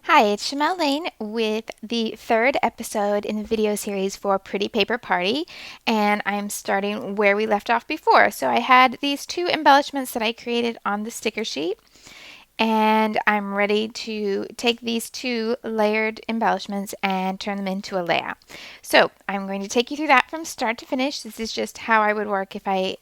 Hi, it's Shamel Lane with the third episode in the video series for Pretty Paper Party, and I'm starting where we left off before. So I had these two embellishments that I created on the sticker sheet, and I'm ready to take these two layered embellishments and turn them into a layout. So I'm going to take you through that from start to finish. This is just how I would work if I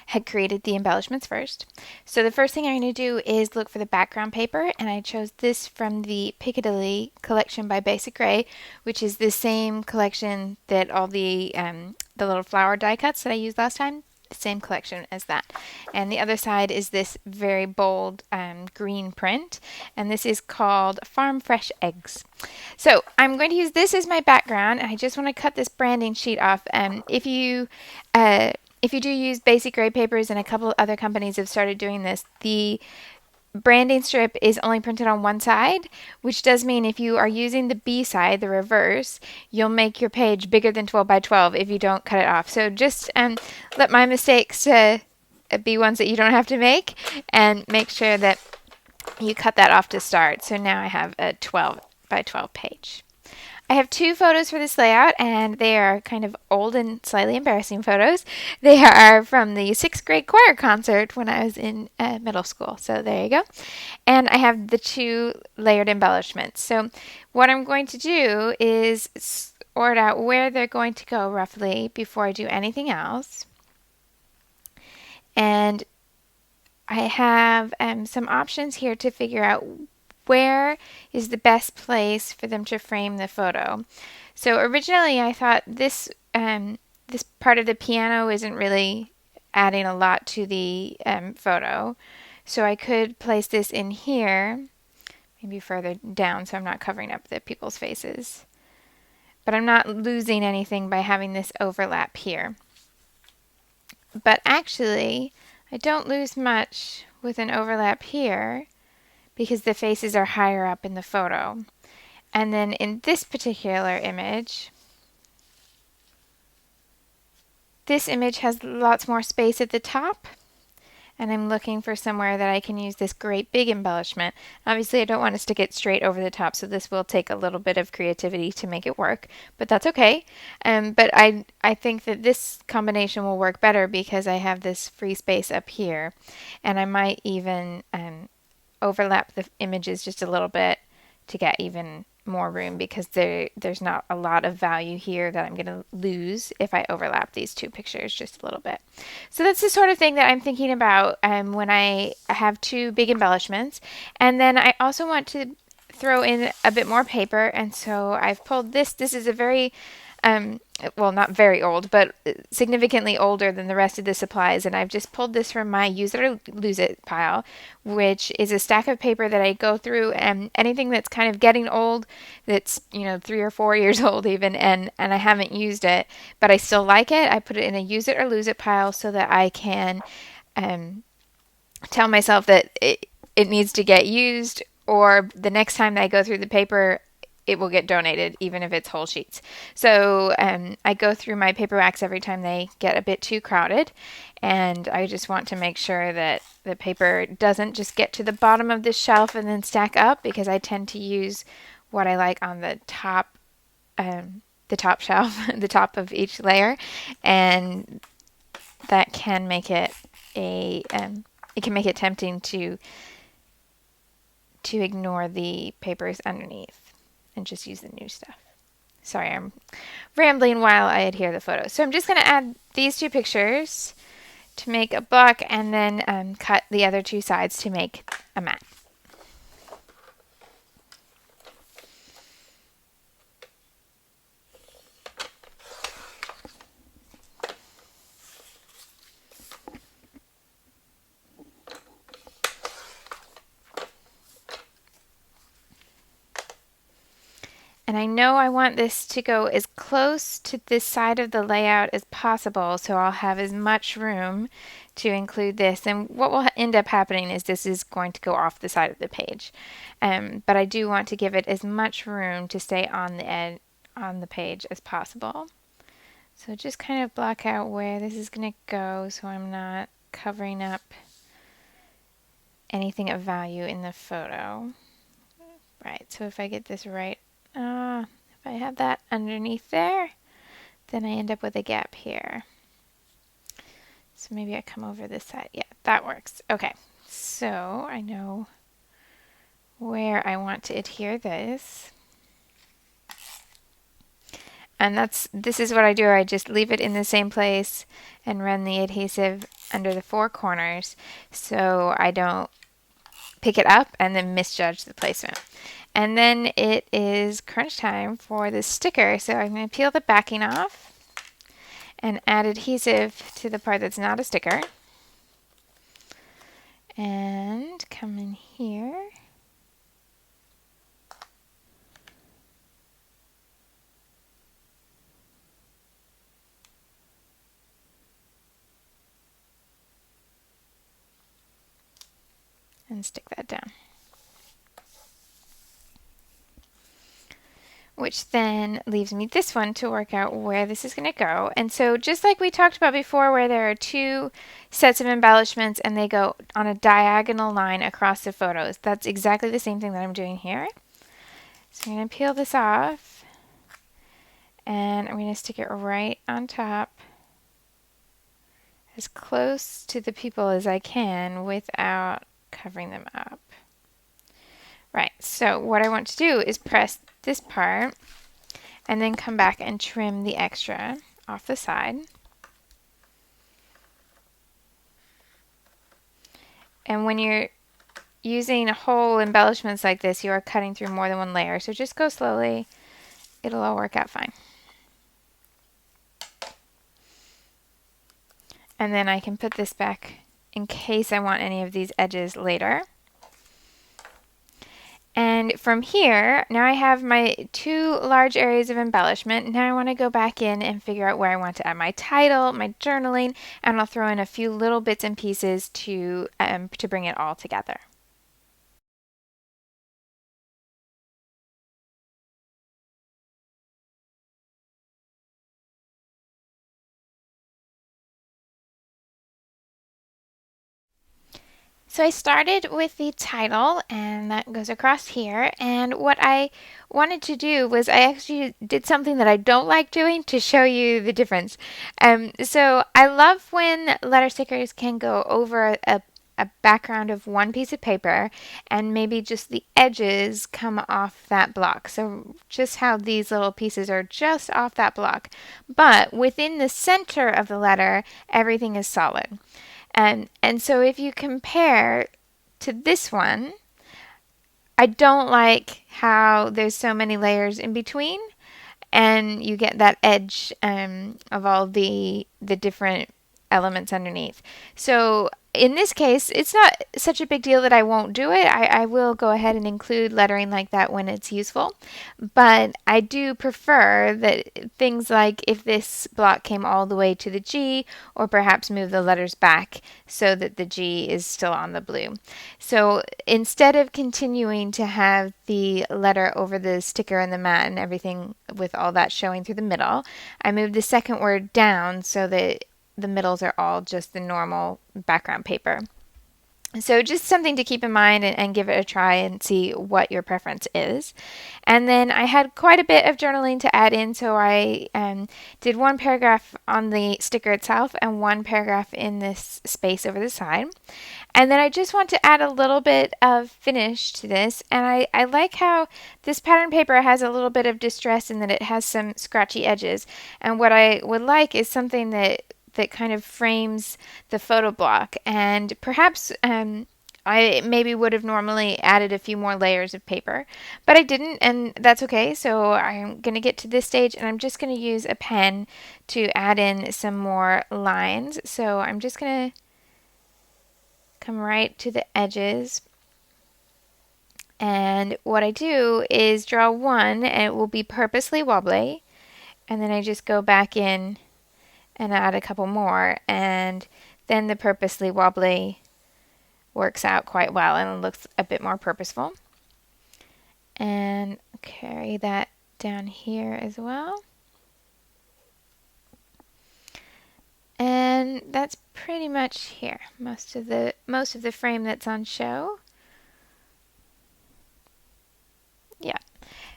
had created the embellishments first. So the first thing I'm going to do is look for the background paper, and I chose this from the Piccadilly collection by Basic Gray, which is the same collection that all the little flower die cuts that I used last time, same collection as that. And the other side is this very bold green print, and this is called Farm Fresh Eggs. So I'm going to use this as my background, and I just want to cut this branding sheet off. Uh, if you do use basic gray papers, and a couple of other companies have started doing this, the branding strip is only printed on one side, which does mean if you are using the B side, the reverse, you'll make your page bigger than 12 by 12 if you don't cut it off. So just let my mistakes be ones that you don't have to make, and make sure that you cut that off to start. So now I have a 12 by 12 page. I have two photos for this layout, and they are kind of old and slightly embarrassing photos. They are from the sixth grade choir concert when I was in middle school. So there you go. And I have the two layered embellishments. So what I'm going to do is sort out where they're going to go roughly before I do anything else. And I have some options here to figure out where is the best place for them to frame the photo. So originally I thought this part of the piano isn't really adding a lot to the photo. So I could place this in here, maybe further down so I'm not covering up the people's faces. But I'm not losing anything by having this overlap here. But actually, I don't lose much with an overlap here because the faces are higher up in the photo. And then in this particular image, this image has lots more space at the top, and I'm looking for somewhere that I can use this great big embellishment. Obviously, I don't want to stick it straight over the top, so this will take a little bit of creativity to make it work, but that's okay. But I think that this combination will work better because I have this free space up here, and I might even overlap the images just a little bit to get even more room, because there's not a lot of value here that I'm going to lose if I overlap these two pictures just a little bit. So that's the sort of thing that I'm thinking about when I have two big embellishments. And then I also want to throw in a bit more paper, and so I've pulled this. This is a very well, not very old, but significantly older than the rest of the supplies. And I've just pulled this from my use it or lose it pile, which is a stack of paper that I go through, and anything that's kind of getting old, that's 3 or 4 years old even, and I haven't used it, but I still like it. I put it in a use it or lose it pile so that I can tell myself that it needs to get used, or the next time that I go through the paper, it will get donated, even if it's whole sheets. So I go through my paper racks every time they get a bit too crowded, and I just want to make sure that the paper doesn't just get to the bottom of this shelf and then stack up, because I tend to use what I like on the top shelf, the top of each layer, and that can make it it can make it tempting to ignore the papers underneath and just use the new stuff. Sorry, I'm rambling while I adhere the photos. So I'm just going to add these two pictures to make a block, and then cut the other two sides to make a mat. And I know I want this to go as close to this side of the layout as possible, so I'll have as much room to include this. And what will end up happening is this is going to go off the side of the page. But I do want to give it as much room to stay on the page as possible. So just kind of block out where this is going to go so I'm not covering up anything of value in the photo. Right, so if I get this right, if I have that underneath there, then I end up with a gap here. So maybe I come over this side. Yeah, that works. Okay, so I know where I want to adhere this. And this is what I do. I just leave it in the same place and run the adhesive under the four corners so I don't pick it up and then misjudge the placement. And then it is crunch time for the sticker. So I'm going to peel the backing off and add adhesive to the part that's not a sticker. And come in here. And stick that down. Which then leaves me this one to work out where this is going to go. And so just like we talked about before, where there are two sets of embellishments and they go on a diagonal line across the photos, that's exactly the same thing that I'm doing here. So I'm going to peel this off and I'm going to stick it right on top as close to the people as I can without covering them up. Right, so what I want to do is press this part and then come back and trim the extra off the side. And when you're using whole embellishments like this, you are cutting through more than one layer. So just go slowly. It'll all work out fine. And then I can put this back in case I want any of these edges later. And from here, now I have my two large areas of embellishment. Now I want to go back in and figure out where I want to add my title, my journaling, and I'll throw in a few little bits and pieces to bring it all together. So I started with the title, and that goes across here. And what I wanted to do was I actually did something that I don't like doing to show you the difference. So I love when letter stickers can go over a background of one piece of paper and maybe just the edges come off that block. So just how these little pieces are just off that block. But within the center of the letter, everything is solid. And so if you compare to this one, I don't like how there's so many layers in between and you get that edge of all the different elements underneath. So in this case, it's not such a big deal that I won't do it. I will go ahead and include lettering like that when it's useful. But I do prefer that things like if this block came all the way to the G, or perhaps move the letters back so that the G is still on the blue. So instead of continuing to have the letter over the sticker and the mat and everything with all that showing through the middle, I moved the second word down so that the middles are all just the normal background paper. So just something to keep in mind and give it a try and see what your preference is. And then I had quite a bit of journaling to add in, so I did one paragraph on the sticker itself and one paragraph in this space over the side. And then I just want to add a little bit of finish to this, and I like how this pattern paper has a little bit of distress in that it has some scratchy edges. And what I would like is something that kind of frames the photo block. And perhaps I maybe would have normally added a few more layers of paper, but I didn't, and that's okay. So I'm going to get to this stage and I'm just going to use a pen to add in some more lines. So I'm just going to come right to the edges. And what I do is draw one, and it will be purposely wobbly. And then I just go back in and add a couple more, and then the purposely wobbly works out quite well and looks a bit more purposeful. And carry that down here as well. And that's pretty much here. Most of the frame that's on show. Yeah.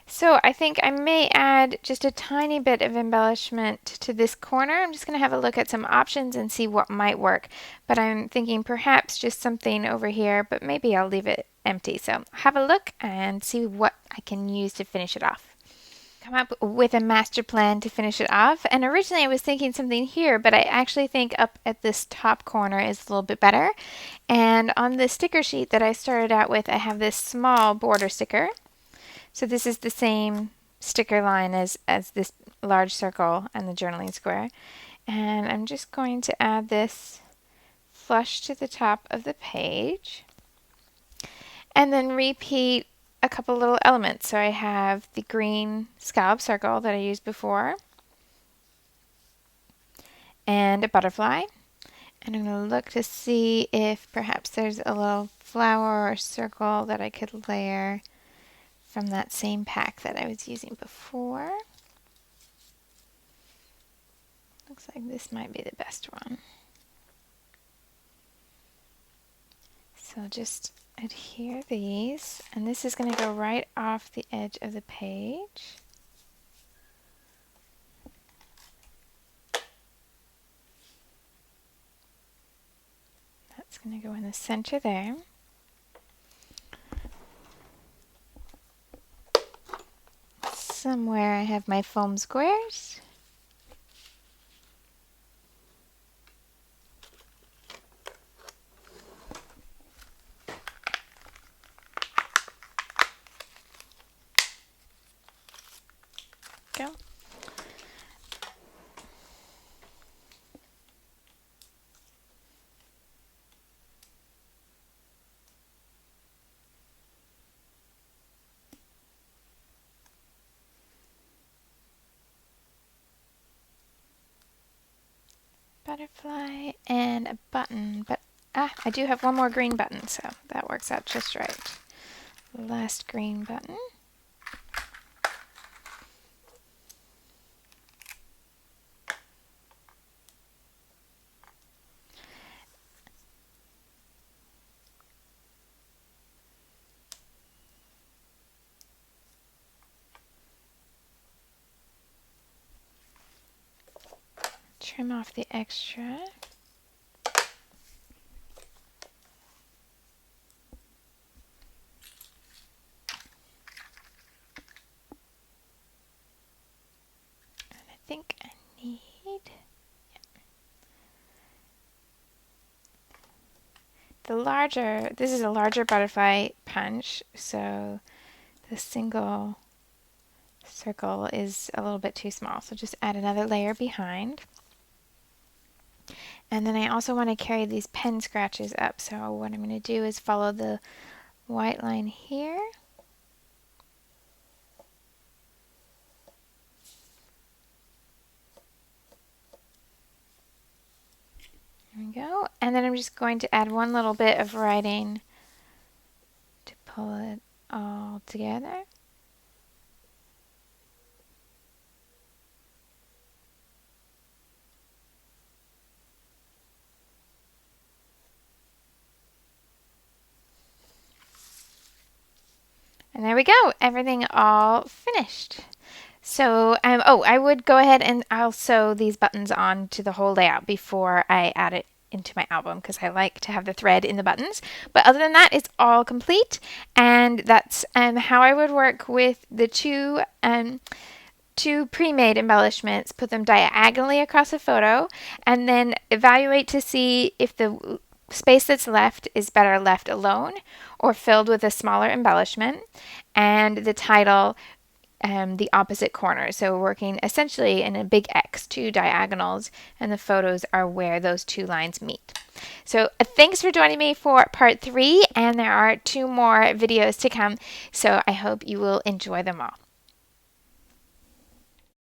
So I think I may add just a tiny bit of embellishment to this corner. I'm just going to have a look at some options and see what might work. But I'm thinking perhaps just something over here, but maybe I'll leave it empty. So have a look and see what I can use to finish it off. Come up with a master plan to finish it off. And originally I was thinking something here, but I actually think up at this top corner is a little bit better. And on the sticker sheet that I started out with, I have this small border sticker. So this is the same sticker line as this large circle and the journaling square. And I'm just going to add this flush to the top of the page. And then repeat a couple little elements. So I have the green scallop circle that I used before, and a butterfly. And I'm going to look to see if perhaps there's a little flower or circle that I could layer from that same pack that I was using before. Looks like this might be the best one. So just adhere these, and this is going to go right off the edge of the page. That's going to go in the center there. Somewhere I have my foam squares. Go. Butterfly and a button, but I do have one more green button, so that works out just right. Last green button. Trim off the extra. And I think I need, this is a larger butterfly punch, so the single circle is a little bit too small. So just add another layer behind. And then I also want to carry these pen scratches up. So what I'm going to do is follow the white line here. There we go. And then I'm just going to add one little bit of writing to pull it all together. And there we go, everything all finished. So, I would go ahead and I'll sew these buttons on to the whole layout before I add it into my album because I like to have the thread in the buttons. But other than that, it's all complete, and that's how I would work with the two pre-made embellishments. Put them diagonally across a photo, and then evaluate to see if the space that's left is better left alone or filled with a smaller embellishment, and the title the opposite corner. So we're working essentially in a big X, two diagonals, and the photos are where those two lines meet. So thanks for joining me for part 3, and there are 2 more videos to come, so I hope you will enjoy them all.